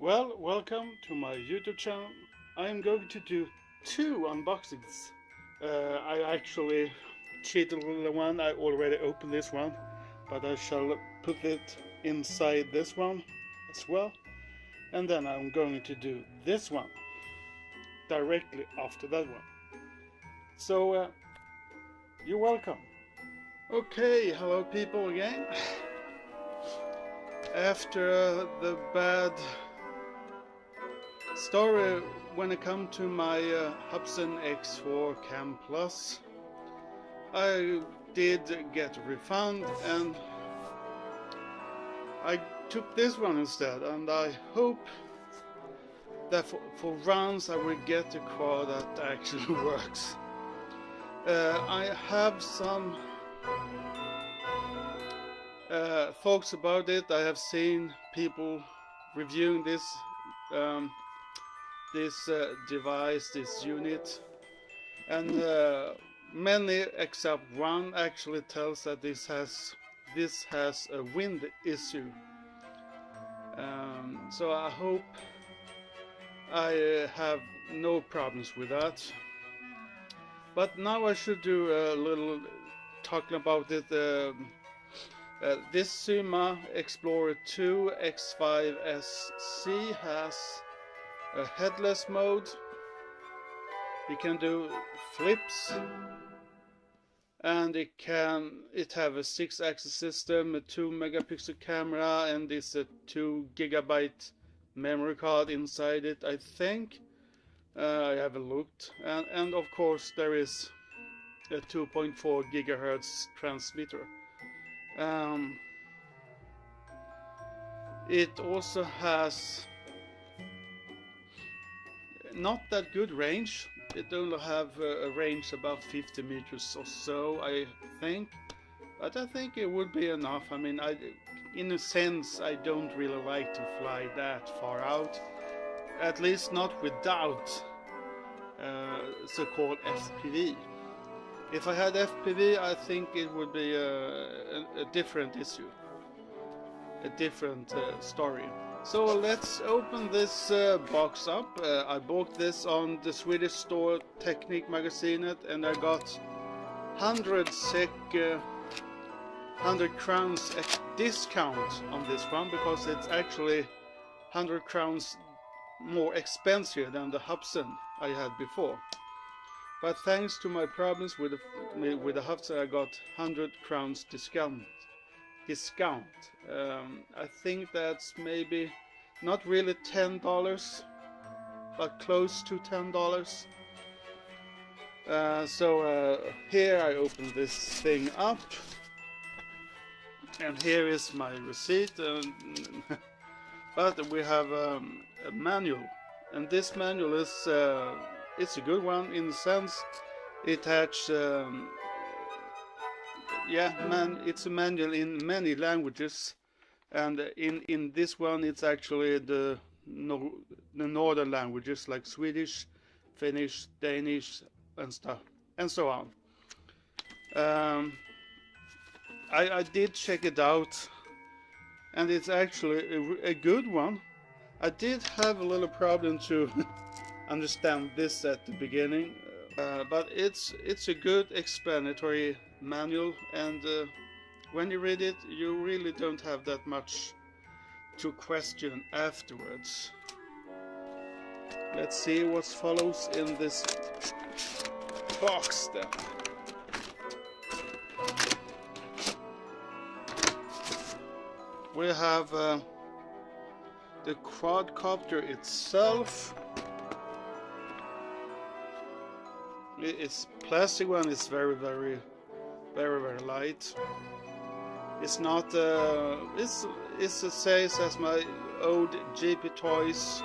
Well, welcome to my YouTube channel. I am going to do two unboxings. I actually cheated a little one. I already opened this one, but I shall put it inside this one as well. And then I'm going to do this one directly after that one. So, you're welcome. Okay, hello people again. After the bad story when it comes to my SYMA X4 Cam Plus, I did get a refund and I took this one instead, and I hope that for runs I will get a car that actually works. I have some thoughts about it. I have seen people reviewing this device, this unit, and many except one actually tells that this has a wind issue. So I hope I have no problems with that. But now I should do a little talking about it. This SYMA Explorer 2 X5SC has a headless mode. You can do flips, and it have a 6-axis system, a 2-megapixel camera, and it's a 2 GB memory card inside it, I think. I haven't looked, and of course there is a 2.4 gigahertz transmitter. It also has not that good range. It only have a range about 50 meters or so, I think, but I think it would be enough. I mean, in a sense, I don't really like to fly that far out, at least not without so-called FPV. If I had FPV, I think it would be a different issue, a different story. So let's open this box up. I bought this on the Swedish store Technique magazine, and I got 100 crowns discount on this one, because it's actually 100 crowns more expensive than the Hubsan I had before. But thanks to my problems with the Hubsan, I got 100 crowns discount. I think that's maybe not really $10, but close to $10. So here I open this thing up, and here is my receipt. But we have a manual, and this manual is it's a good one in the sense it has it's a manual in many languages, and in this one it's actually the northern languages like Swedish, Finnish, Danish, and stuff, and so on. I did check it out, and it's actually a good one. I did have a little problem to understand this at the beginning, but it's a good explanatory manual, and when you read it, you really don't have that much to question afterwards. Let's see what follows in this box then. We have the quadcopter itself. It's plastic one. It's very light. It's not it's the same as my old GP Toys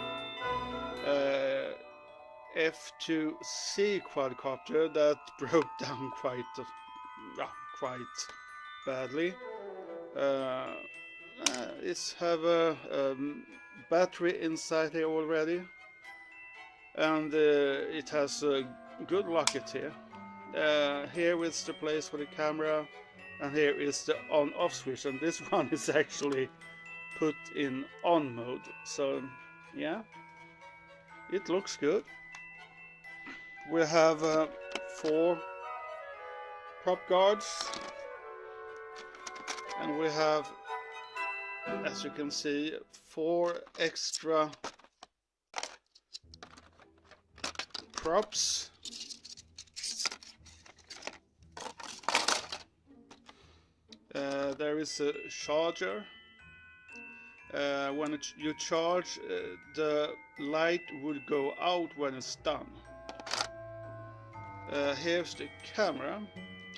F2C quadcopter that broke down quite badly. It's have a battery inside here already, and it has a good locket here. Here is the place for the camera, and here is the on-off switch, and this one is actually put in on mode. So Yeah, it looks good. We have 4 prop guards, and we have, as you can see, 4 extra props. There is a charger. When you charge, the light would go out when it's done. Here's the camera,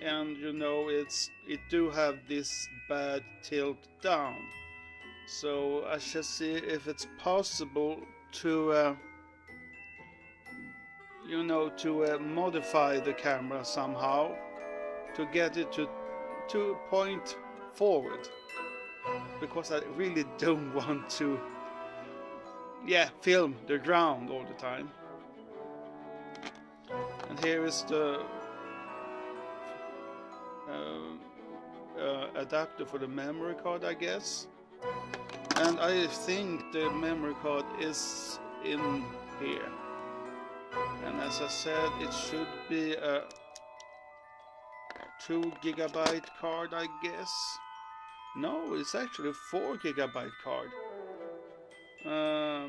and you know it do have this bad tilt down. So I shall see if it's possible to you know, to modify the camera somehow to get it to point forward, because I really don't want to film the ground all the time. And here is the adapter for the memory card, I guess, and I think the memory card is in here. And as I said, it should be a 2 GB card, I guess. No, it's actually a 4 GB card.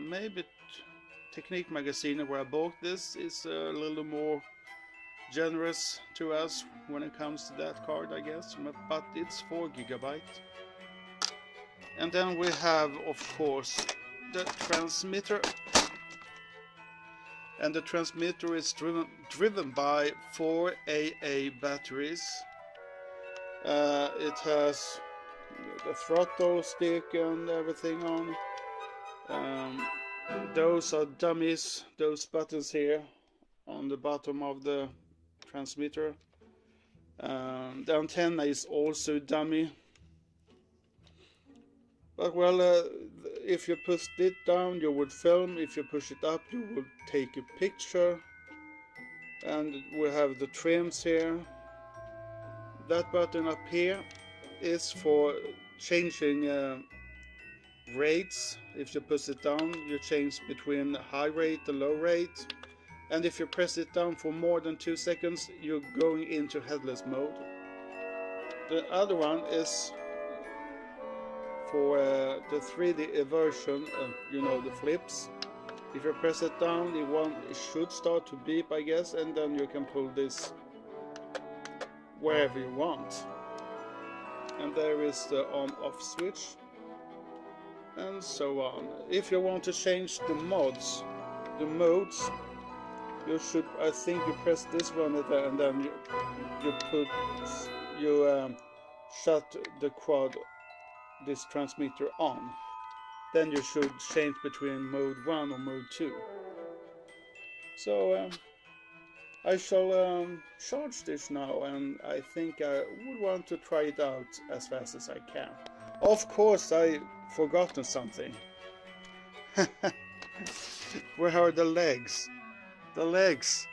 Maybe Technique Magazine, where I bought this, is a little more generous to us when it comes to that card, I guess. But it's 4 GB. And then we have, of course, the transmitter. And the transmitter is driven by 4 AA batteries. It has the throttle stick and everything on. Those are dummies, those buttons here on the bottom of the transmitter. The antenna is also dummy. But well, if you push it down, you would film. If you push it up, you would take a picture. And we have the trims here. That button up here is for changing rates. If you push it down, you change between high rate and low rate. And if you press it down for more than 2 seconds, you're going into headless mode. The other one is for the 3D version, you know, the flips. If you press it down, it should start to beep, I guess, and then you can pull this wherever you want. And there is the on-off switch, and so on. If you want to change the modes, you should, I think you press this one and then you shut the quad, this transmitter on. Then you should change between mode 1 or mode 2. So I shall charge this now, and I think I would want to try it out as fast as I can. Of course, I forgotten something. Where are the legs? The legs.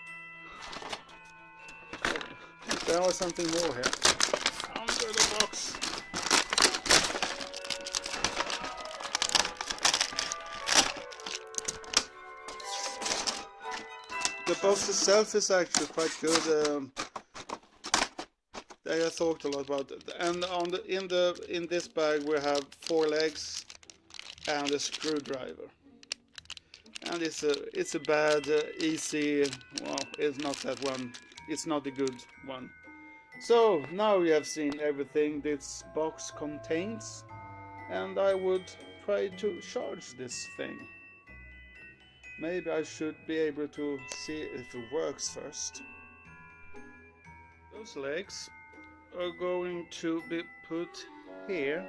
There was something more here. Under the box. The box itself is actually quite good. I thought a lot about it. And in this bag we have 4 legs and a screwdriver. And it's a bad, easy. Well, it's not that one. It's not a good one. So now you have seen everything this box contains, and I would try to charge this thing. Maybe I should be able to see if it works first. Those legs are going to be put here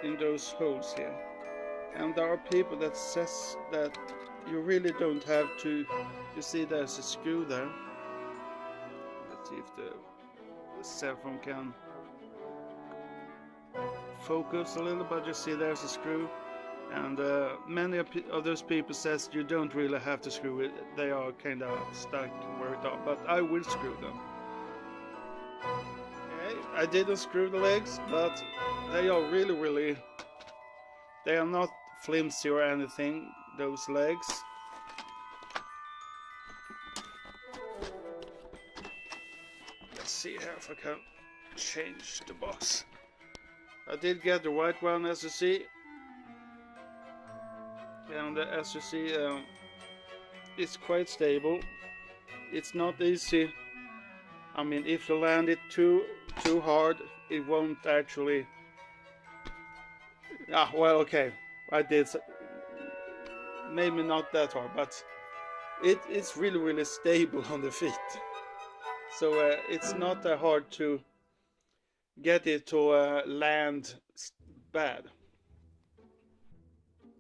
in those holes here. And there are people that says that you really don't have to. You see there's a screw there. Let's see if the cell phone can focus a little, but you see there's a screw. And many of those people says you don't really have to screw it. They are kind of stuck where it are, but I will screw them. Okay, I didn't screw the legs, but they are really, they are not flimsy or anything. those legs. Let's see here if I can change the box. I did get the white one, as you see, and as you see, it's quite stable. It's not easy. I mean, if you land it too hard, it won't actually. Well, okay, I did maybe not that hard, but it's really stable on the feet. So it's not that hard to get it to land bad.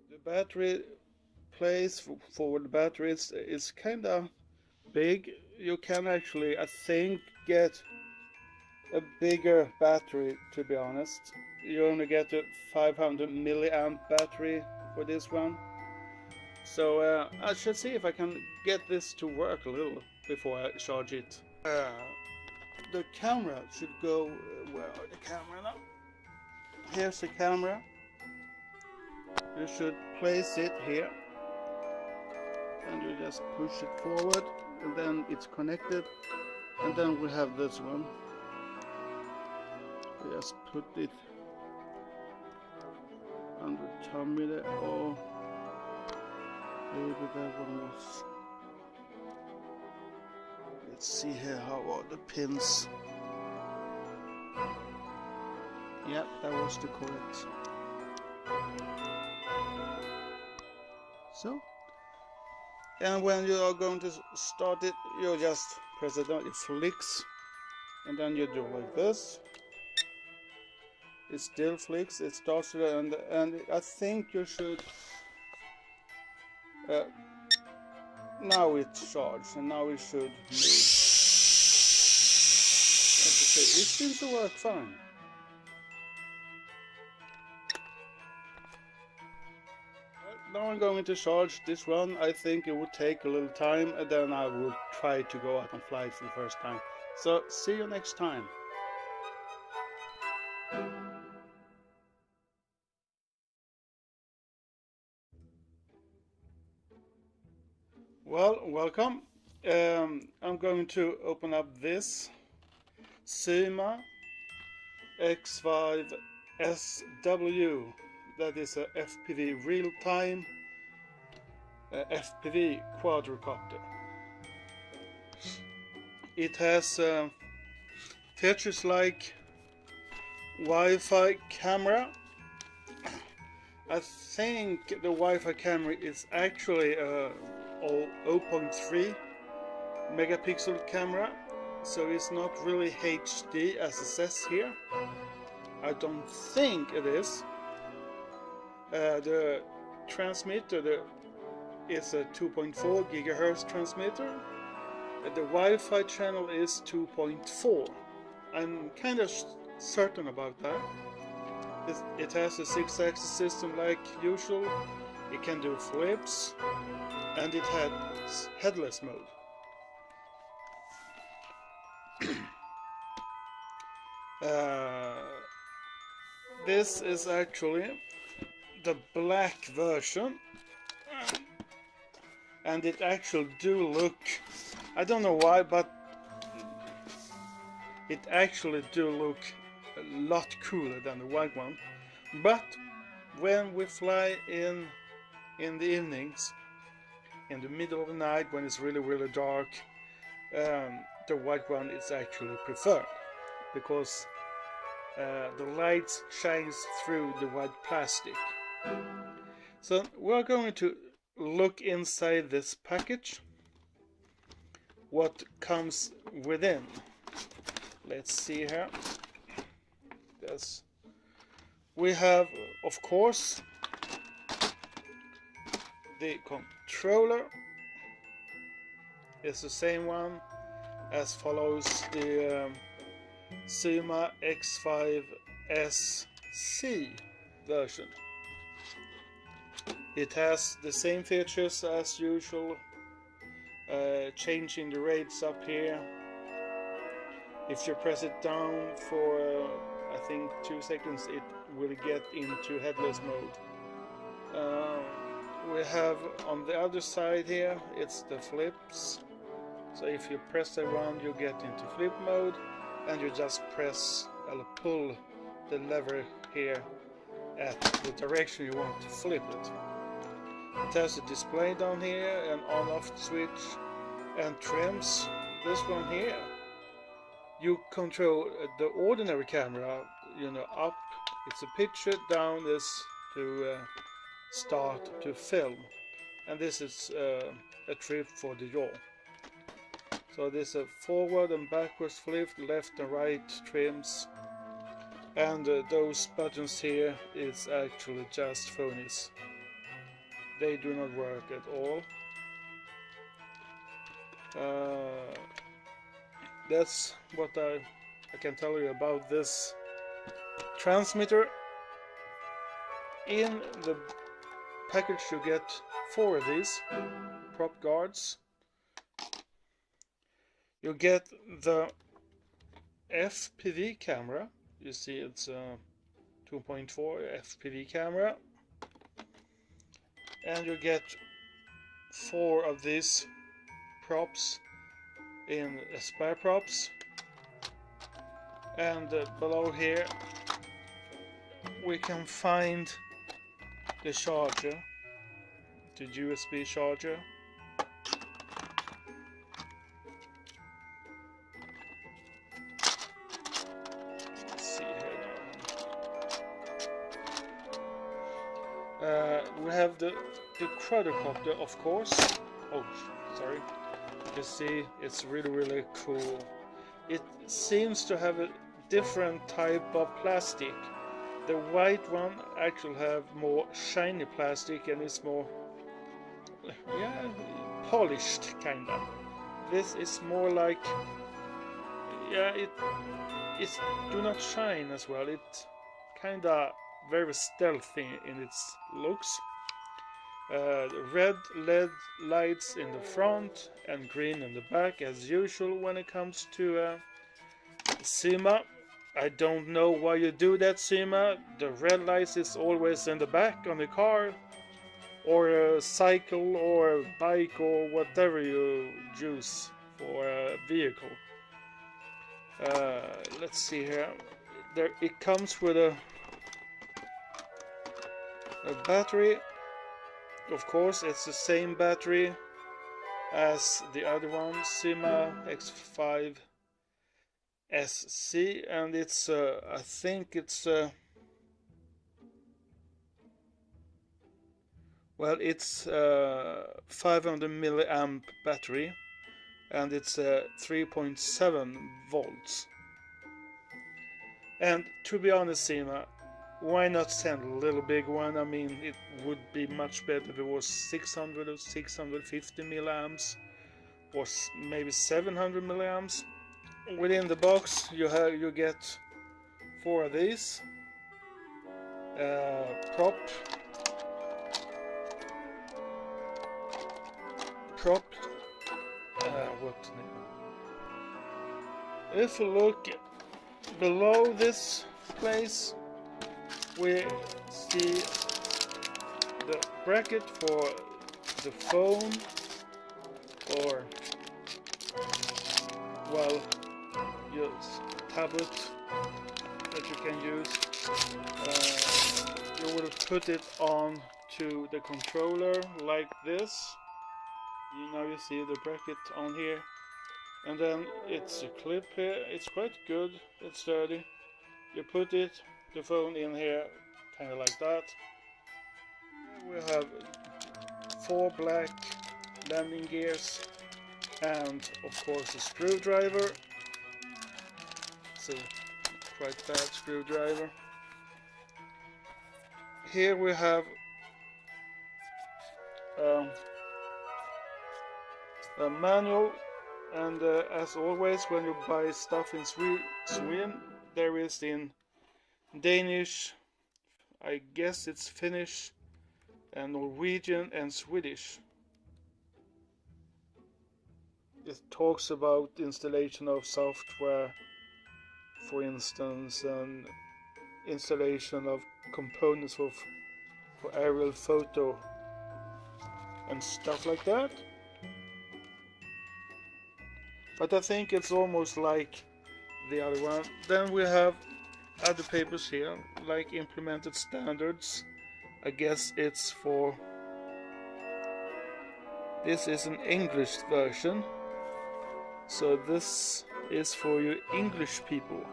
The battery place for the batteries is kind of big. You can actually, I think, get a bigger battery, to be honest. You only get a 500 milliamp battery for this one. So I should see if I can get this to work a little before I charge it. The camera should go, where are the camera now? Here's the camera. You should place it here. And you just push it forward, and then it's connected. And then we have this one. Just put it under the tummy there. Oh, maybe that one was. Let's see here, how are the pins? Yeah, that was the correct. So, and when you are going to start it, you just press it down, it flicks, and then you do like this. It still flicks, it starts, and I think you should. Now it's charged, and now it should move. It seems to work fine. Now I'm going to charge this one. I think it would take a little time, and then I will try to go out and fly for the first time. So see you next time. Well, welcome. I'm going to open up this SYMA X5SW. That is a FPV real-time FPV quadricopter. It has features like Wi-Fi camera. I think the Wi-Fi camera is actually a 0.3 megapixel camera, so it's not really HD as it says here. I don't think it is. The transmitter is a 2.4 gigahertz transmitter. The Wi-Fi channel is 2.4. I'm kind of certain about that. It has a 6-axis system like usual. It can do flips, and it has headless mode. This is actually the black version, and it actually do look, I don't know why, but it actually do look a lot cooler than the white one. But when we fly in the evenings, in the middle of the night, when it's really dark, the white one is actually preferred, because the light shines through the white plastic. So we're going to look inside this package, what comes within. Let's see here. Yes, we have, of course, the controller. It's the same one as follows the SYMA X5SC version. It has the same features as usual, changing the rates up here. If you press it down for I think 2 seconds, it will get into headless mode. we have on the other side here, it's the flips. So if you press around, you get into flip mode, and you just press or pull the lever here at the direction you want to flip it. It has a display down here, an on-off switch, and trims. This one here, you control the ordinary camera, you know, up it's a picture, down is to start to film, and this is a trip for the yaw. So this is a forward and backwards flip, left and right trims, and those buttons here is actually just phonies. They do not work at all. That's what I can tell you about this transmitter. In the package you get 4 of these prop guards. You get the FPV camera. You see it's a 2.4 FPV camera. And you get 4 of these props in spare props. And below here we can find the charger, the USB charger. Let's see here now. We have the quadrocopter, of course. Oh, sorry. You can see it's really cool. It seems to have a different type of plastic. The white one actually have more shiny plastic and it's more, yeah, polished kinda. This is more like, yeah, it do not shine as well. It kinda very stealthy in its looks. Red LED lights in the front and green in the back, as usual when it comes to SYMA. I don't know why you do that, SYMA. The red lights is always in the back on the car, or a cycle, or a bike, or whatever you use for a vehicle. Let's see here. It comes with a battery. Of course, it's the same battery as the other one, SYMA X5SC, and it's I think it's well, it's 500 milliamp battery, and it's 3.7 volts. And to be honest, SYMA, why not send a little big one? I mean, it would be much better if it was 600 or 650 milliamps, or maybe 700 milliamps. Within the box, you get 4 of these prop. What name? If you look below this place, we see the bracket for the phone, or well, your tablet that you can use. You will put it on to the controller like this. You see the bracket on here, and then it's a clip here. It's quite good, it's sturdy. You put the phone in here, kind of like that. We have 4 black landing gears, and of course a screwdriver. It's a quite bad screwdriver. Here we have a manual, and as always when you buy stuff in Sweden, there is in Danish, I guess it's Finnish, and Norwegian and Swedish. It talks about installation of software, for instance, and installation of components for aerial photo and stuff like that. But I think it's almost like the other one. Then we have other papers here, like implemented standards. I guess it's for... This is an English version, so this is for you English people.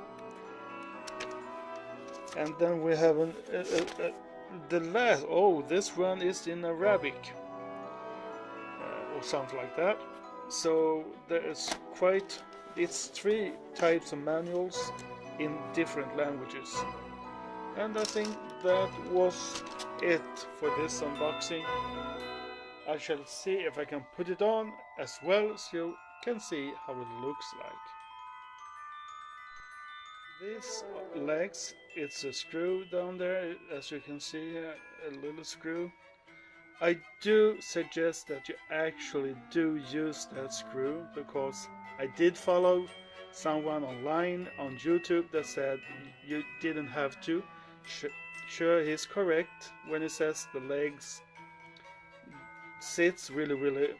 And then we have the last... Oh, this one is in Arabic, or something like that. So there is quite... It's 3 types of manuals in different languages. And I think that was it for this unboxing. I shall see if I can put it on as well, so you can see how it looks like. These legs, it's a screw down there, as you can see here, a little screw. I do suggest that you actually do use that screw, because I did follow someone online on YouTube that said you didn't have to. Sure, he's correct when he says the legs sits really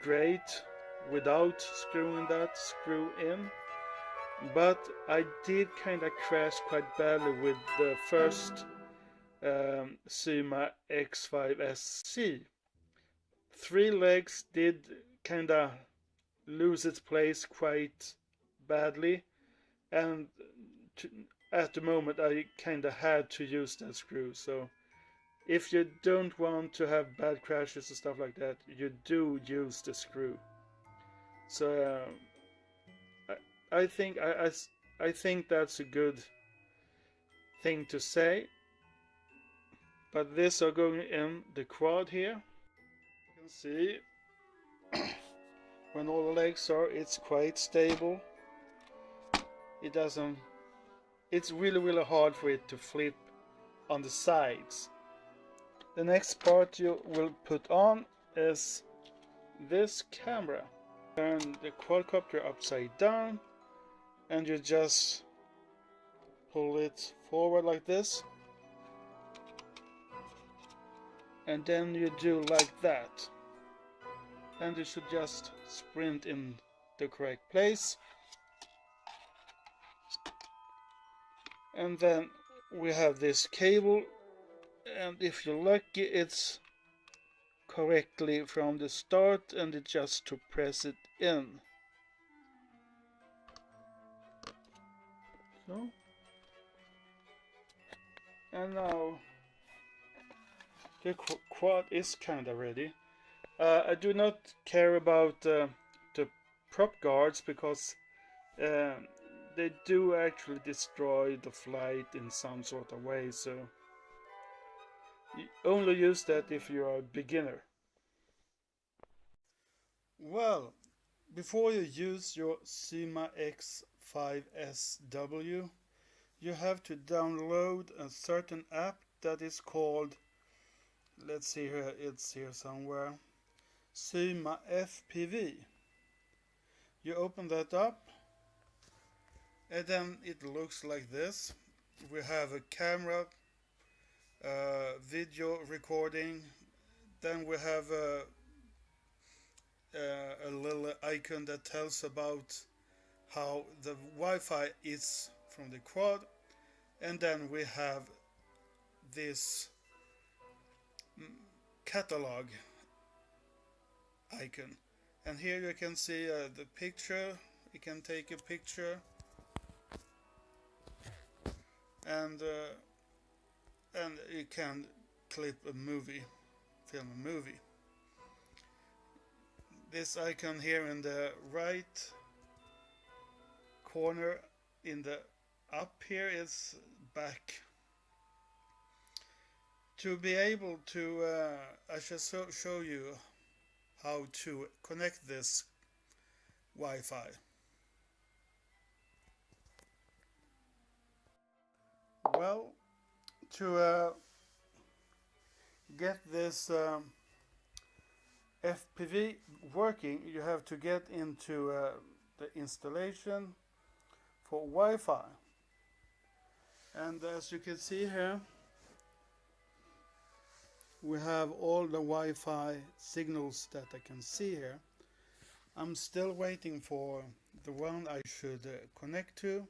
great without screwing that screw in, but I did kind of crash quite badly with the first SYMA X5SC. 3 legs did kind of lose its place quite badly, and at the moment I kind of had to use that screw. So if you don't want to have bad crashes and stuff like that, you do use the screw. So I think that's a good thing to say. But these are going in the quad here. You can see when all the legs are, it's quite stable. It doesn't... It's really hard for it to flip on the sides. The next part you will put on is this camera. Turn the quadcopter upside down and you just pull it forward like this, and then you do like that, and you should just sprint in the correct place. And then we have this cable, and if you're lucky it's correctly from the start, and it's just to press it in. So, and now the quad is kinda ready. I do not care about the prop guards, because they do actually destroy the flight in some sort of way, so you only use that if you are a beginner. Well, before you use your SYMA X5SW, you have to download a certain app that is called, let's see here, it's here somewhere, SYMA FPV. You open that up, and then it looks like this. We have a camera, video recording, then we have a little icon that tells about how the Wi-Fi is from the quad, and then we have this catalog icon, and here you can see the picture. You can take a picture, and you can clip a movie, film a movie. This icon here in the right corner in the up here is back. To be able to, I shall show you how to connect this Wi-Fi. Well, to get this FPV working, you have to get into the installation for Wi-Fi, and as you can see here, we have all the Wi-Fi signals that I can see here. I'm still waiting for the one I should connect to,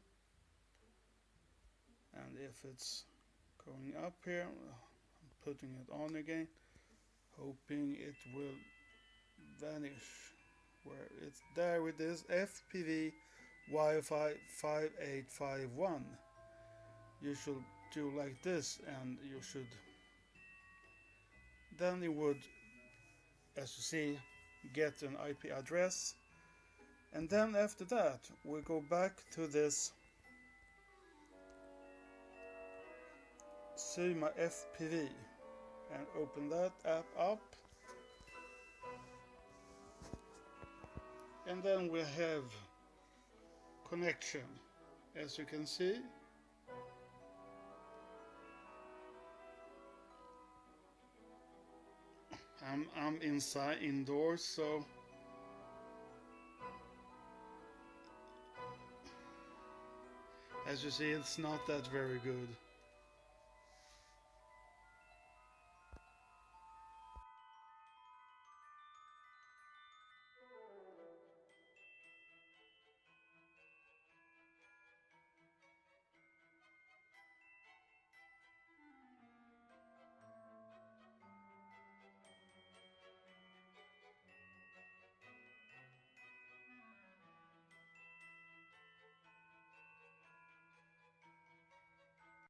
and if it's going up here, I'm putting it on again, hoping it will vanish. Where it's there with this FPV Wi-Fi 5851. You should do like this, and you should, then you would, as you see, get an IP address, and then after that we go back to this SYMA FPV and open that app up, and then we have connection. As you can see, I'm inside indoors, so as you see, it's not that very good.